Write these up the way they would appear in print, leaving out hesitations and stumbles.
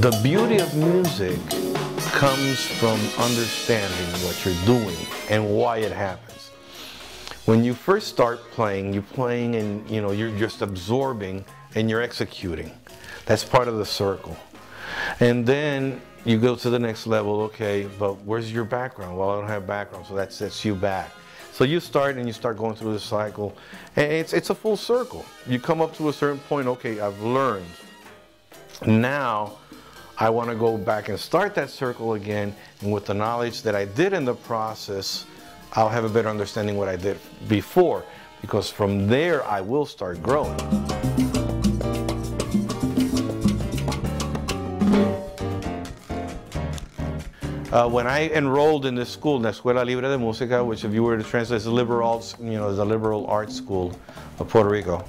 The beauty of music comes from understanding what you're doing and why it happens. When you first start playing, you're playing and you're just absorbing and you're executing. That's part of the circle. And then you go to the next level, okay, but where's your background? Well, I don't have background, so that sets you back. So you start and you start going through the cycle, and it's a full circle. You come up to a certain point, okay, I've learned. Now, I want to go back and start that circle again, and with the knowledge that I did in the process, I'll have a better understanding what I did before, because from there I will start growing. When I enrolled in this school, La Escuela Libre de Música, which if you were to translate is a liberal arts, is a liberal arts school of Puerto Rico,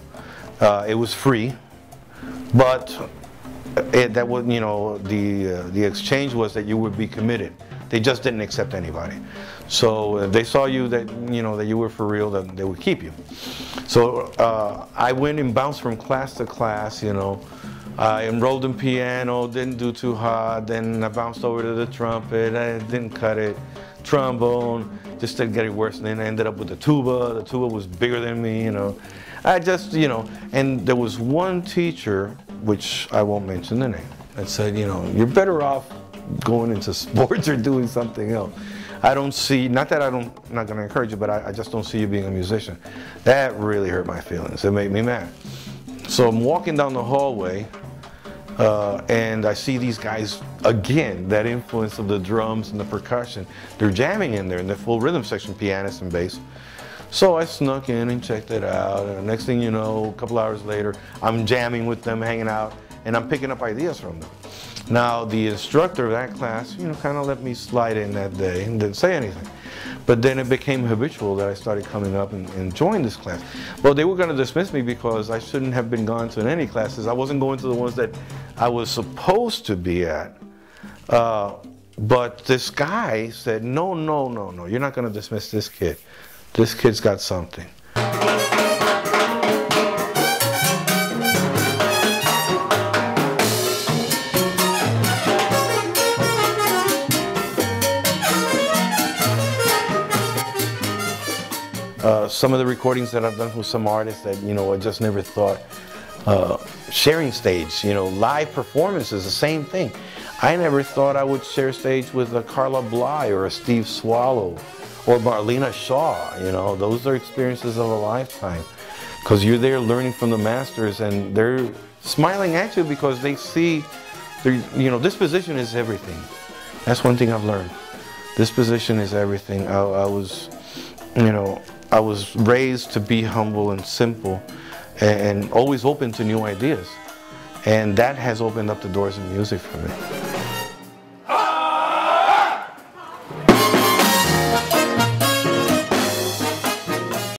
it was free, but that was, the exchange was that you would be committed. They just didn't accept anybody. So if they saw you that that you were for real, then they would keep you. So I went and bounced from class to class. I enrolled in piano, didn't do too hot. Then I bounced over to the trumpet. I didn't cut it. Trombone, just didn't get it worse. And then I ended up with the tuba. The tuba was bigger than me. I just and there was one teacher, which I won't mention the name, that said, you're better off going into sports or doing something else. I don't see, not that I'm not going to encourage you, but I just don't see you being a musician. That really hurt my feelings. It made me mad. So I'm walking down the hallway, and I see these guys, again, that influence of the drums and the percussion. They're jamming in there in the full rhythm section, pianist and bass. So I snuck in and checked it out, and next thing you know, a couple hours later, I'm jamming with them, hanging out, and I'm picking up ideas from them. Now, the instructor of that class, kind of let me slide in that day and didn't say anything. But then it became habitual that I started coming up and joined this class. Well, they were going to dismiss me because I shouldn't have been gone to any classes. I wasn't going to the ones that I was supposed to be at. But this guy said, no, you're not going to dismiss this kid. This kid's got something. Some of the recordings that I've done with some artists that, I just never thought, sharing stage, live performances, the same thing. I never thought I would share stage with a Carla Bly or a Steve Swallow or Marlena Shaw, those are experiences of a lifetime. Because you're there learning from the masters and they're smiling at you because they see, disposition is everything. That's one thing I've learned. Disposition is everything. I was raised to be humble and simple and always open to new ideas. And that has opened up the doors of music for me.